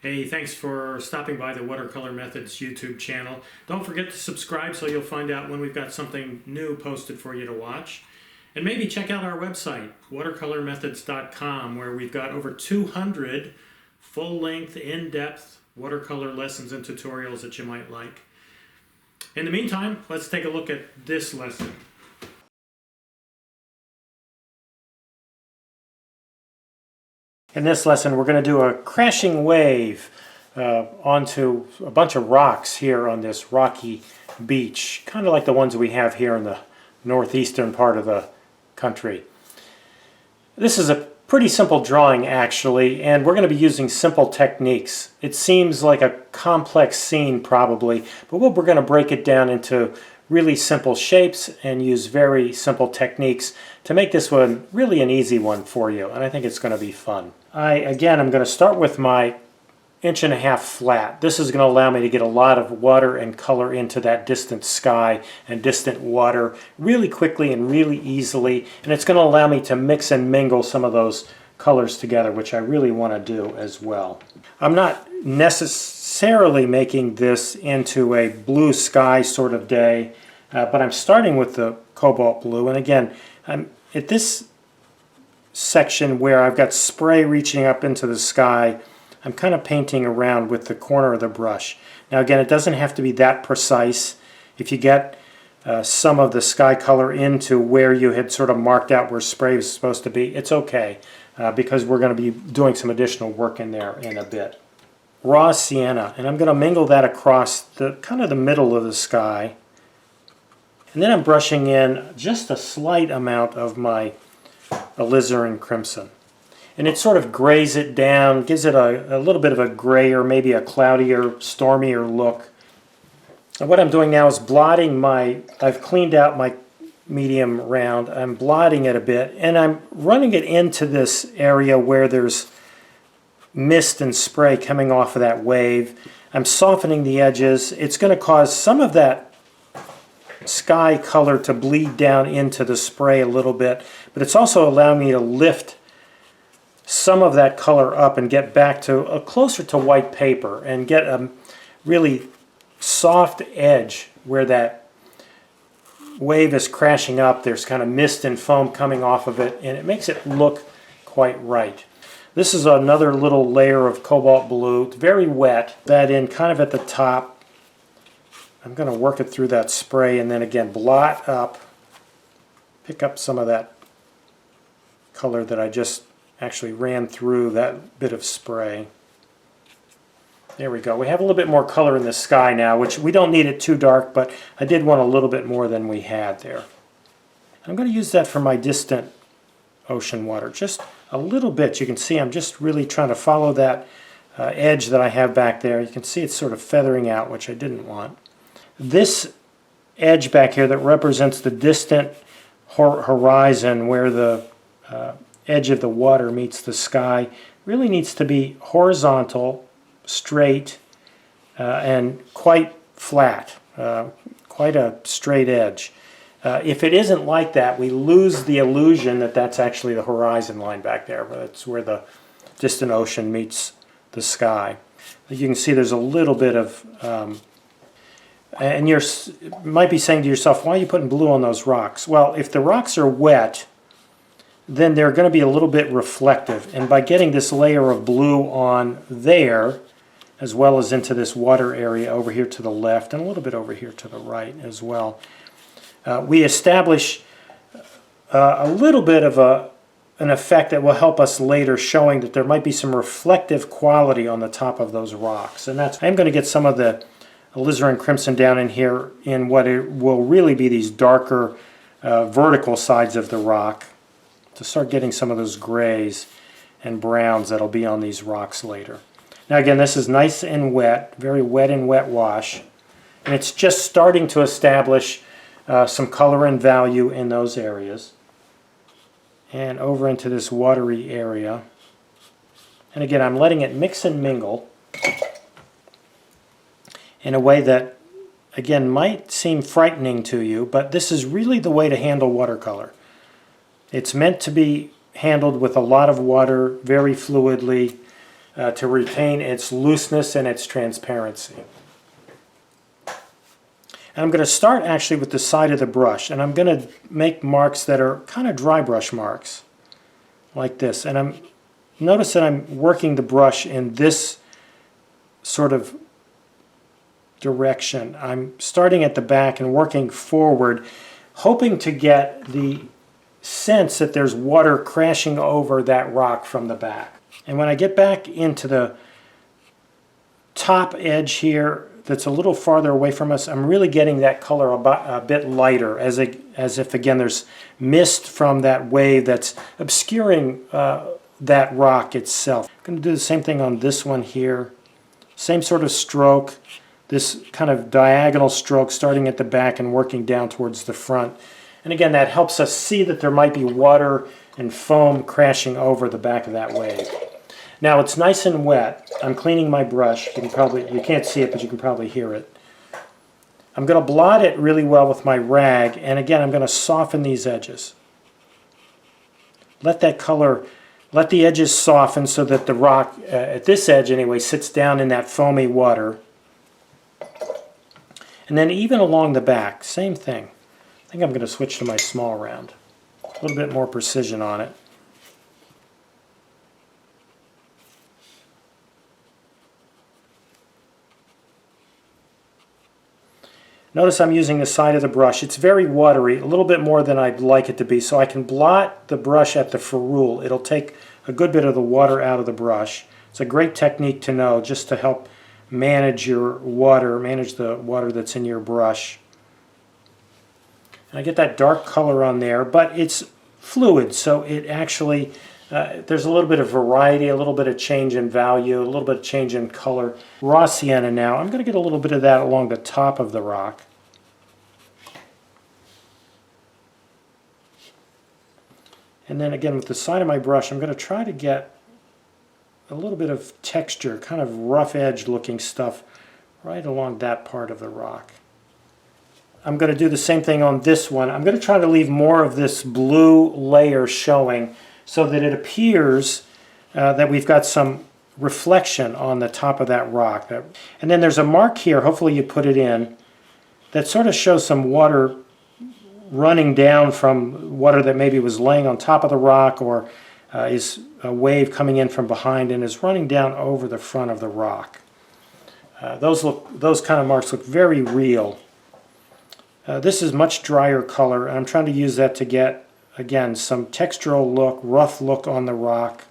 Hey, thanks for stopping by the Watercolor Methods YouTube channel. Don't forget to subscribe so you'll find out when we've got something new posted for you to watch. And maybe check out our website, watercolormethods.com, where we've got over 200 full-length, in-depth watercolor lessons and tutorials that you might like. In the meantime, let's take a look at this lesson. In this lesson, we're going to do a crashing wave onto a bunch of rocks here on this rocky beach, kind of like the ones we have here in the northeastern part of the country. This is a pretty simple drawing, actually, and we're going to be using simple techniques. It seems like a complex scene, probably, but we're going to break it down into really simple shapes and use very simple techniques to make this one really an easy one for you, and I think it's going to be fun. I'm going to start with my 1.5 inch flat. This is going to allow me to get a lot of water and color into that distant sky and distant water really quickly and really easily, and it's going to allow me to mix and mingle some of those colors together, which I really want to do as well. I'm not necessarily making this into a blue sky sort of day, but I'm starting with the cobalt blue, and again, I'm at this section where I've got spray reaching up into the sky. I'm kind of painting around with the corner of the brush. Now again, it doesn't have to be that precise. If you get some of the sky color into where you had sort of marked out where spray was supposed to be, it's okay, because we're going to be doing some additional work in there in a bit. Raw sienna, and I'm going to mingle that across the kind of the middle of the sky. And then I'm brushing in just a slight amount of my alizarin crimson. And it sort of grays it down, gives it a little bit of a grayer, maybe a cloudier, stormier look. And what I'm doing now is blotting I've cleaned out my medium round, I'm blotting it a bit, and I'm running it into this area where there's mist and spray coming off of that wave. I'm softening the edges. It's going to cause some of that sky color to bleed down into the spray a little bit, but it's also allowing me to lift some of that color up and get back to closer to white paper and get a really soft edge where that wave is crashing up. There's kind of mist and foam coming off of it, and it makes it look quite right. This is another little layer of cobalt blue. It's very wet. That in kind of at the top. I'm going to work it through that spray and then again blot up, pick up some of that color that I just actually ran through that bit of spray. There we go. We have a little bit more color in the sky now, which we don't need it too dark, but I did want a little bit more than we had there. I'm going to use that for my distant ocean water. Just a little bit. You can see I'm just really trying to follow that edge that I have back there. You can see it's sort of feathering out, which I didn't want. This edge back here that represents the distant horizon where the edge of the water meets the sky really needs to be horizontal, straight, and quite flat, quite a straight edge. If it isn't like that, we lose the illusion that that's actually the horizon line back there. That's where the distant ocean meets the sky. You can see there's a little bit of and you might be saying to yourself, why are you putting blue on those rocks? Well, if the rocks are wet, then they're going to be a little bit reflective. And by getting this layer of blue on there, as well as into this water area over here to the left, and a little bit over here to the right as well, we establish a little bit of an effect that will help us later, showing that there might be some reflective quality on the top of those rocks. And I'm going to get some of the alizarin crimson down in here in what it will really be these darker vertical sides of the rock to start getting some of those grays and browns that'll be on these rocks later. Now again, this is nice and wet, very wet and wet wash, and it's just starting to establish some color and value in those areas. And over into this watery area. And again, I'm letting it mix and mingle in a way that, again, might seem frightening to you, but this is really the way to handle watercolor. It's meant to be handled with a lot of water, very fluidly, to retain its looseness and its transparency. And I'm going to start actually with the side of the brush, and I'm going to make marks that are kind of dry brush marks, like this. And notice that I'm working the brush in this sort of direction. I'm starting at the back and working forward, hoping to get the sense that there's water crashing over that rock from the back. And when I get back into the top edge here that's a little farther away from us, I'm really getting that color a bit lighter, as if again there's mist from that wave that's obscuring that rock itself. I'm going to do the same thing on this one here. Same sort of stroke, this kind of diagonal stroke starting at the back and working down towards the front. And again, that helps us see that there might be water and foam crashing over the back of that wave. Now it's nice and wet. I'm cleaning my brush. You can't see it, but you can probably hear it. I'm going to blot it really well with my rag, and again I'm going to soften these edges. Let the edges soften so that the rock, at this edge anyway, sits down in that foamy water. And then even along the back, same thing. I think I'm going to switch to my small round. A little bit more precision on it. Notice I'm using the side of the brush. It's very watery, a little bit more than I'd like it to be, so I can blot the brush at the ferrule. It'll take a good bit of the water out of the brush. It's a great technique to know just to help manage your water, manage the water that's in your brush. And I get that dark color on there, but it's fluid, so it actually, there's a little bit of variety, a little bit of change in value, a little bit of change in color. Raw sienna now, I'm going to get a little bit of that along the top of the rock. And then again with the side of my brush, I'm going to try to get a little bit of texture, kind of rough edge looking stuff right along that part of the rock. I'm going to do the same thing on this one. I'm going to try to leave more of this blue layer showing so that it appears that we've got some reflection on the top of that rock. And then there's a mark here, hopefully you put it in, that sort of shows some water running down from water that maybe was laying on top of the rock, or is a wave coming in from behind and is running down over the front of the rock. Those kind of marks look very real. This is much drier color, and I'm trying to use that to get, again, some textural look, rough look on the rock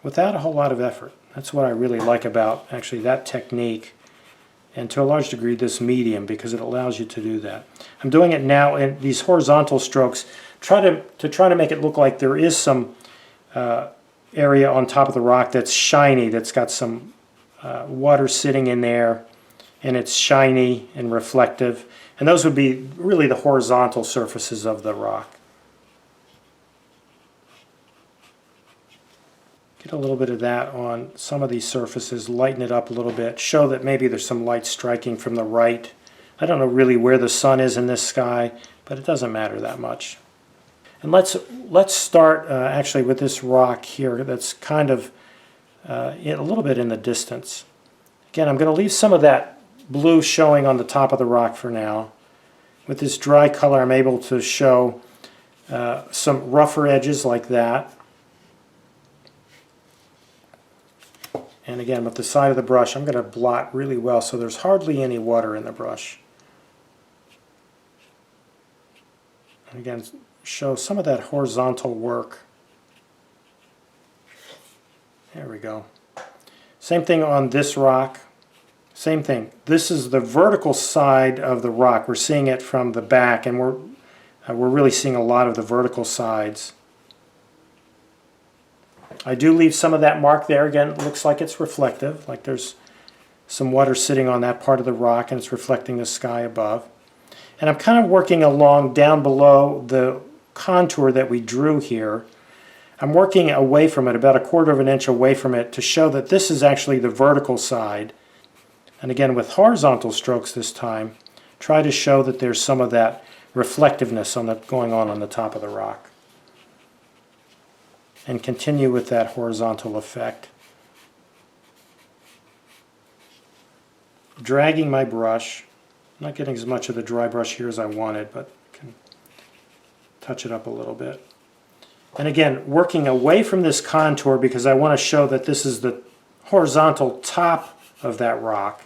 without a whole lot of effort. That's what I really like about actually that technique, and to a large degree this medium, because it allows you to do that. I'm doing it now in these horizontal strokes, try to make it look like there is some area on top of the rock that's shiny, that's got some water sitting in there, and it's shiny and reflective. And those would be really the horizontal surfaces of the rock. Get a little bit of that on some of these surfaces, lighten it up a little bit, show that maybe there's some light striking from the right. I don't know really where the sun is in this sky, but it doesn't matter that much. And let's start actually with this rock here that's kind of a little bit in the distance. Again, I'm going to leave some of that blue showing on the top of the rock for now. With this dry color, I'm able to show some rougher edges like that. And again, with the side of the brush, I'm going to blot really well so there's hardly any water in the brush. And again, show some of that horizontal work. There we go. Same thing on this rock. Same thing. This is the vertical side of the rock. We're seeing it from the back, and we're really seeing a lot of the vertical sides. I do leave some of that mark there. Again, it looks like it's reflective, like there's some water sitting on that part of the rock and it's reflecting the sky above. And I'm kind of working along down below the contour that we drew here. I'm working away from it, about 1/4 of an inch away from it, to show that this is actually the vertical side. And again, with horizontal strokes this time, try to show that there's some of that reflectiveness going on the top of the rock. And continue with that horizontal effect. dragging my brush. I'm not getting as much of the dry brush here as I wanted, but can touch it up a little bit. And again, working away from this contour because I want to show that this is the horizontal top of that rock.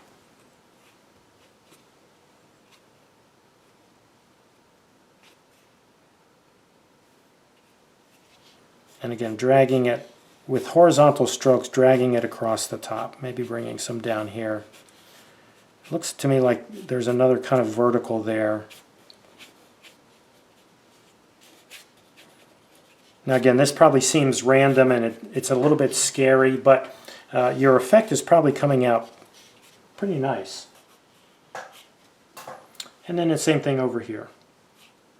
And again, dragging it with horizontal strokes, dragging it across the top, maybe bringing some down here. It looks to me like there's another kind of vertical there. Now again, this probably seems random and it's a little bit scary, but your effect is probably coming out pretty nice. And then the same thing over here.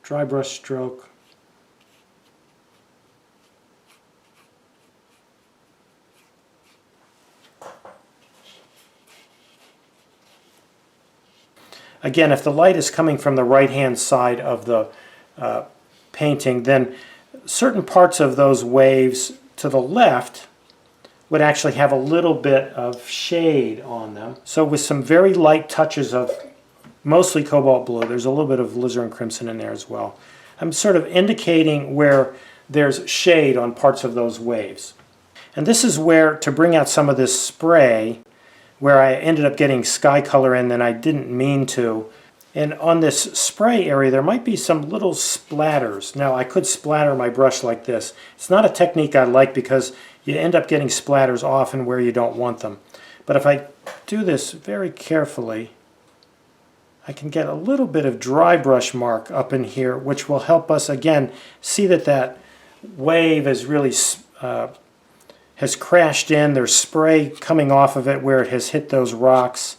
Dry brush stroke. Again, if the light is coming from the right-hand side of the painting, then certain parts of those waves to the left would actually have a little bit of shade on them. So with some very light touches of mostly cobalt blue, there's a little bit of alizarin crimson in there as well. I'm sort of indicating where there's shade on parts of those waves. And this is where, to bring out some of this spray, where I ended up getting sky color in that I didn't mean to. And on this spray area there might be some little splatters. Now I could splatter my brush like this. It's not a technique I like because you end up getting splatters often where you don't want them. But if I do this very carefully, I can get a little bit of dry brush mark up in here, which will help us again see that that wave is really has crashed in. There's spray coming off of it where it has hit those rocks.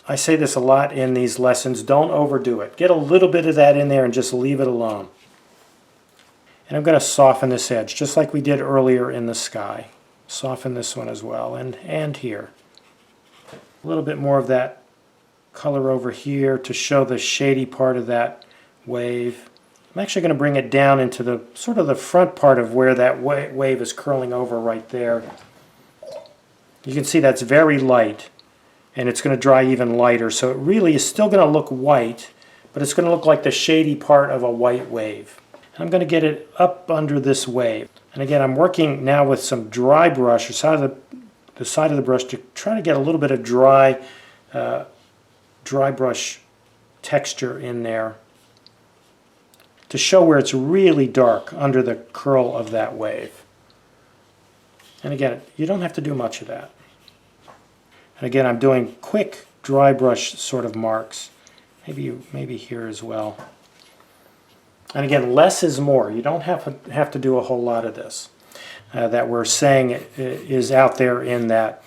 I say this a lot in these lessons, don't overdo it. Get a little bit of that in there and just leave it alone. And I'm going to soften this edge just like we did earlier in the sky. Soften this one as well, and here. A little bit more of that color over here to show the shady part of that wave. I'm actually going to bring it down into the sort of the front part of where that wave is curling over right there. You can see that's very light, and it's going to dry even lighter, so it really is still going to look white, but it's going to look like the shady part of a white wave. And I'm going to get it up under this wave. And again, I'm working now with some dry brush, or the side of the brush, to try to get a little bit of dry brush texture in there, to show where it's really dark under the curl of that wave. And again, you don't have to do much of that. And again, I'm doing quick dry brush sort of marks. Maybe here as well. And again, less is more. You don't have to do a whole lot of this. That we're saying is out there in that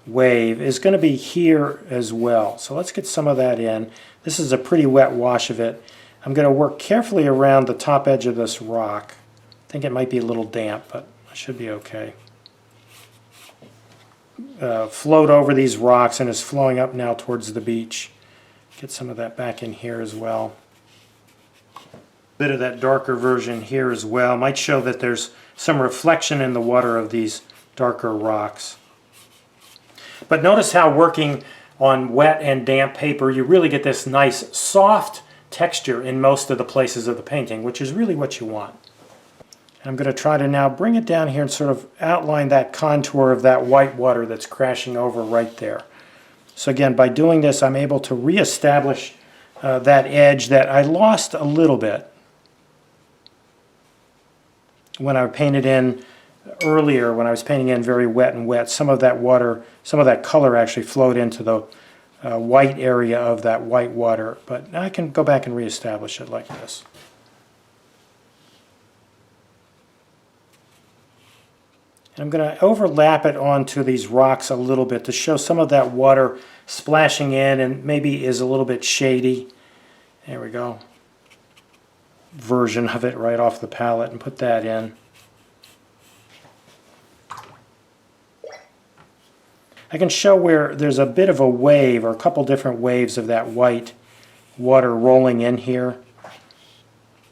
wave is going to be here as well. So let's get some of that in. This is a pretty wet wash of it. I'm going to work carefully around the top edge of this rock. I think it might be a little damp, but it should be okay. Float over these rocks, and it's flowing up now towards the beach. Get some of that back in here as well. A bit of that darker version here as well. Might show that there's some reflection in the water of these darker rocks. But notice how working on wet and damp paper, you really get this nice soft texture in most of the places of the painting, which is really what you want. And I'm going to try to now bring it down here and sort of outline that contour of that white water that's crashing over right there. So again, by doing this, I'm able to reestablish that edge that I lost a little bit when I painted in earlier, when I was painting in very wet and wet. Some of that water, some of that color actually flowed into the white area of that white water, but now I can go back and reestablish it like this. And I'm going to overlap it onto these rocks a little bit to show some of that water splashing in and maybe is a little bit shady. There we go. Version of it right off the palette, and put that in. I can show where there's a bit of a wave, or a couple different waves of that white water rolling in here.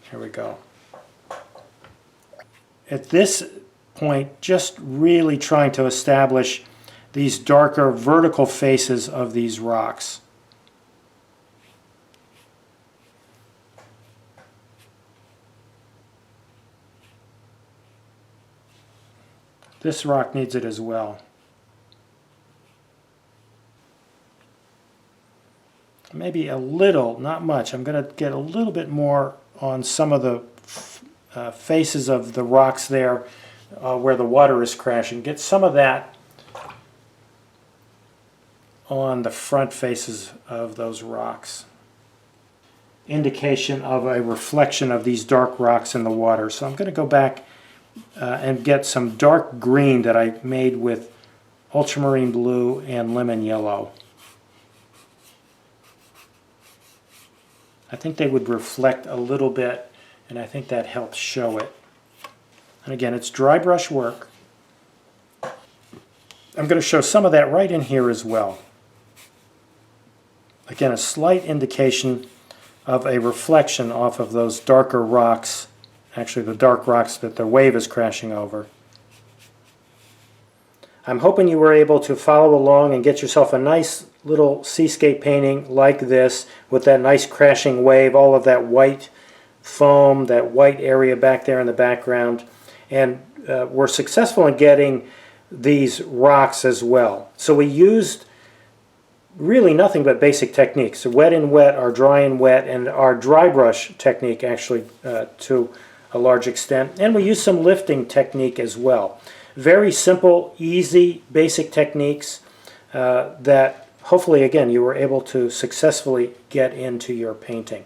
Here we go. At this point, just really trying to establish these darker vertical faces of these rocks. This rock needs it as well. Maybe a little, not much. I'm going to get a little bit more on some of the faces of the rocks there where the water is crashing. Get some of that on the front faces of those rocks. Indication of a reflection of these dark rocks in the water. So I'm going to go back and get some dark green that I made with ultramarine blue and lemon yellow. I think they would reflect a little bit, and I think that helps show it. And again, it's dry brush work. I'm going to show some of that right in here as well. Again, a slight indication of a reflection off of those darker rocks, actually the dark rocks that the wave is crashing over. I'm hoping you were able to follow along and get yourself a nice little seascape painting like this with that nice crashing wave, all of that white foam, that white area back there in the background. And we're successful in getting these rocks as well. So we used really nothing but basic techniques. Wet and wet, our dry and wet, and our dry brush technique actually to a large extent. And we used some lifting technique as well. Very simple, easy, basic techniques that hopefully, again, you were able to successfully get into your painting.